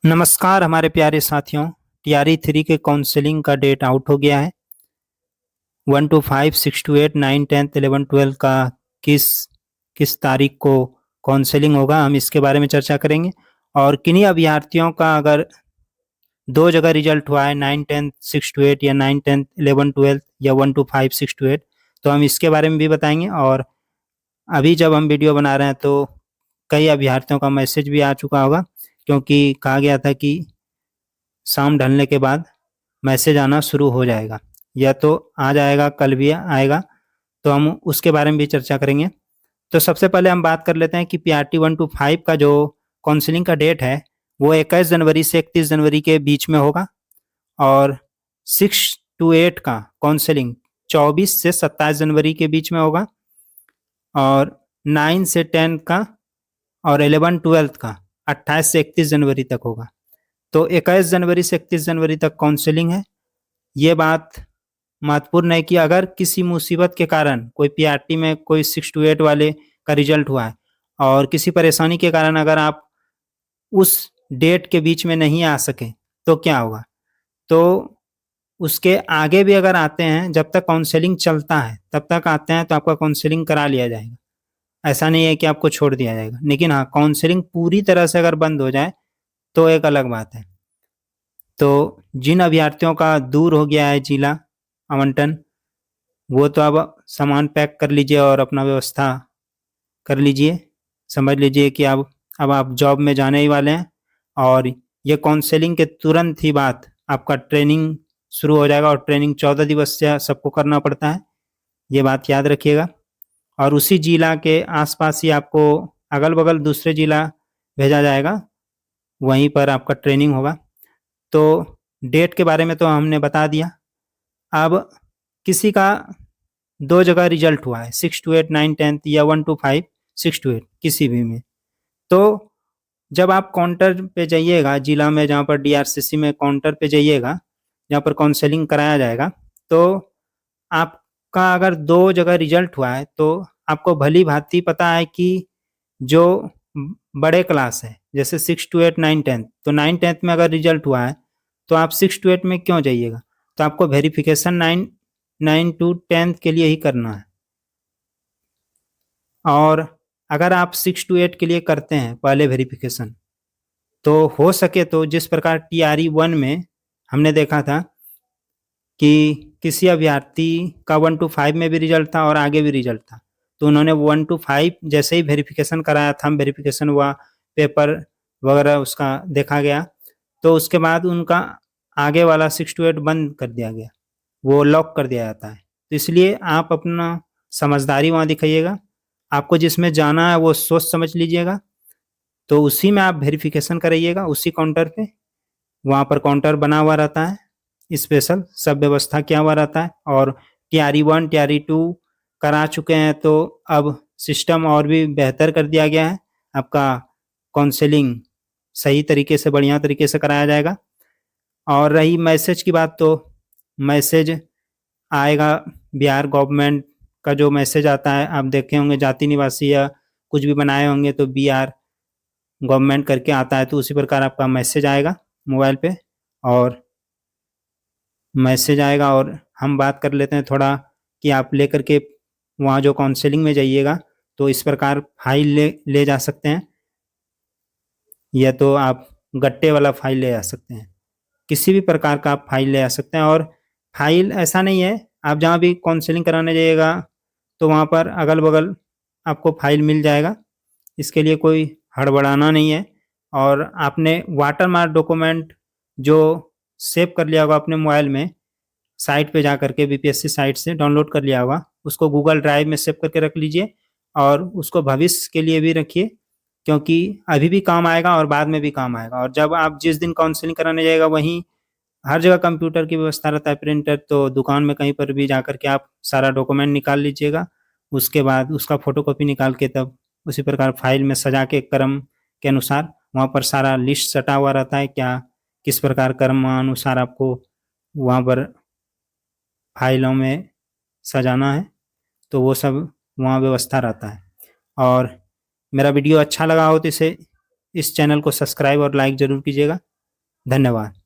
नमस्कार हमारे प्यारे साथियों। टीआरई 3 के काउंसलिंग का डेट आउट हो गया है। 1 to 5, 6 to 8, 9, 10, 11, 12 का किस किस तारीख को काउंसलिंग होगा, हम इसके बारे में चर्चा करेंगे। और किन्हीं अभ्यर्थियों का अगर दो जगह रिजल्ट हुआ है, 9, 10, 6 to 8 या 9, 10, 11, 12 या 1 to 5, 6 to 8, तो हम इसके बारे में भी बताएंगे। और अभी जब हम वीडियो बना रहे हैं तो कई अभ्यर्थियों का मैसेज भी आ चुका होगा, क्योंकि कहा गया था कि शाम ढलने के बाद मैसेज आना शुरू हो जाएगा, या तो आ जाएगा, कल भी आएगा, तो हम उसके बारे में भी चर्चा करेंगे। तो सबसे पहले हम बात कर लेते हैं कि पीआरटी 1 to 5 का जो काउंसलिंग का डेट है वो 21 जनवरी से 31 जनवरी के बीच में होगा। और 6 to 8 का काउंसलिंग 24 से 27 जनवरी के बीच में होगा। और 9 से 10 का और 11, 12 का 28 से 31 जनवरी तक होगा। तो 21 जनवरी से 31 जनवरी तक काउंसलिंग है। ये बात महत्वपूर्ण है कि अगर किसी मुसीबत के कारण कोई पीआरटी में कोई 6 to 8 वाले का रिजल्ट हुआ है और किसी परेशानी के कारण अगर आप उस डेट के बीच में नहीं आ सके तो क्या होगा, तो उसके आगे भी अगर आते हैं, जब तक काउंसलिंग चलता है तब तक आते हैं तो आपका काउंसलिंग करा लिया जाएगा। ऐसा नहीं है कि आपको छोड़ दिया जाएगा, लेकिन हाँ, काउंसलिंग पूरी तरह से अगर बंद हो जाए तो एक अलग बात है। तो जिन अभ्यर्थियों का दूर हो गया है जिला आवंटन, वो तो अब सामान पैक कर लीजिए और अपना व्यवस्था कर लीजिए। समझ लीजिए कि अब आप जॉब में जाने ही वाले हैं, और ये काउंसलिंग के तुरंत ही बाद आपका ट्रेनिंग शुरू हो जाएगा। और ट्रेनिंग 14 दिवस से सबको करना पड़ता है, ये बात याद रखिएगा। और उसी जिला के आसपास ही आपको अगल बगल दूसरे जिला भेजा जाएगा, वहीं पर आपका ट्रेनिंग होगा। तो डेट के बारे में तो हमने बता दिया। अब किसी का दो जगह रिजल्ट हुआ है, 6 to 8, 9, 10 या 1 to 5, 6 to 8 किसी भी में, तो जब आप काउंटर पे जाइएगा जिला में, जहाँ पर डीआरसीसी में काउंटर पे जाइएगा जहाँ पर काउंसलिंग कराया जाएगा, तो आपका अगर दो जगह रिजल्ट हुआ है तो आपको भली भांति पता है कि जो बड़े क्लास है जैसे 6 to 8, 9, 10, तो 9, 10 में अगर रिजल्ट हुआ है तो आप 6 to 8 में क्यों जाइएगा, तो आपको वेरिफिकेशन 9 to 10 के लिए ही करना है। और अगर आप 6 to 8 के लिए करते हैं पहले वेरिफिकेशन, तो हो सके तो जिस प्रकार टीआरई 1 में हमने देखा था कि किसी अभ्यर्थी का 1 to 5 में भी रिजल्ट था और आगे भी रिजल्ट था, तो उन्होंने 1 to 5 जैसे ही वेरिफिकेशन कराया, थंब वेरिफिकेशन हुआ, पेपर वगैरह उसका देखा गया, तो उसके बाद उनका आगे वाला 6 to 8 बंद कर दिया गया, वो लॉक कर दिया जाता है। तो इसलिए आप अपना समझदारी वहाँ दिखाइएगा। आपको जिसमें जाना है वो सोच समझ लीजिएगा, तो उसी में आप वेरिफिकेशन कराइएगा, उसी काउंटर पे। वहाँ पर काउंटर बना हुआ रहता है, स्पेशल सब व्यवस्था किया हुआ रहता है। और टीआरई 1, टीआरई 2 करा चुके हैं तो अब सिस्टम और भी बेहतर कर दिया गया है। आपका काउंसलिंग सही तरीके से, बढ़िया तरीके से कराया जाएगा। और रही मैसेज की बात, तो मैसेज आएगा बिहार गवर्नमेंट का, जो मैसेज आता है आप देखे होंगे, जाति निवासी या कुछ भी बनाए होंगे तो बिहार गवर्नमेंट करके आता है, तो उसी प्रकार आपका मैसेज आएगा मोबाइल पे, और मैसेज आएगा। और हम बात कर लेते हैं थोड़ा कि आप लेकर के वहाँ जो काउंसलिंग में जाइएगा तो इस प्रकार फाइल ले जा सकते हैं, या तो आप गट्टे वाला फाइल ले जा सकते हैं, किसी भी प्रकार का आप फाइल ले आ सकते हैं। और फाइल ऐसा नहीं है, आप जहाँ भी काउंसलिंग कराने जाइएगा तो वहाँ पर अगल बगल आपको फाइल मिल जाएगा, इसके लिए कोई हड़बड़ाना नहीं है। और आपने वाटर मार्क डॉक्यूमेंट जो सेव कर लिया होगा अपने मोबाइल में, साइट पे जा करके बीपीएससी साइट से डाउनलोड कर लिया होगा, उसको गूगल ड्राइव में सेव करके रख लीजिए, और उसको भविष्य के लिए भी रखिए, क्योंकि अभी भी काम आएगा और बाद में भी काम आएगा। और जब आप जिस दिन काउंसलिंग कराने जाएगा वहीं हर जगह कंप्यूटर की व्यवस्था रहता है, प्रिंटर, तो दुकान में कहीं पर भी जा करके आप सारा डॉक्यूमेंट निकाल लीजिएगा, उसके बाद उसका फोटोकॉपी निकाल के तब उसी प्रकार फाइल में सजा के क्रम के अनुसार, वहाँ पर सारा लिस्ट सटा हुआ रहता है, क्या किस प्रकार क्रमानुसार आपको वहाँ पर फाइलों में सजाना है, तो वो सब वहाँ व्यवस्था रहता है। और मेरा वीडियो अच्छा लगा हो तो इस चैनल को सब्सक्राइब और लाइक ज़रूर कीजिएगा। धन्यवाद।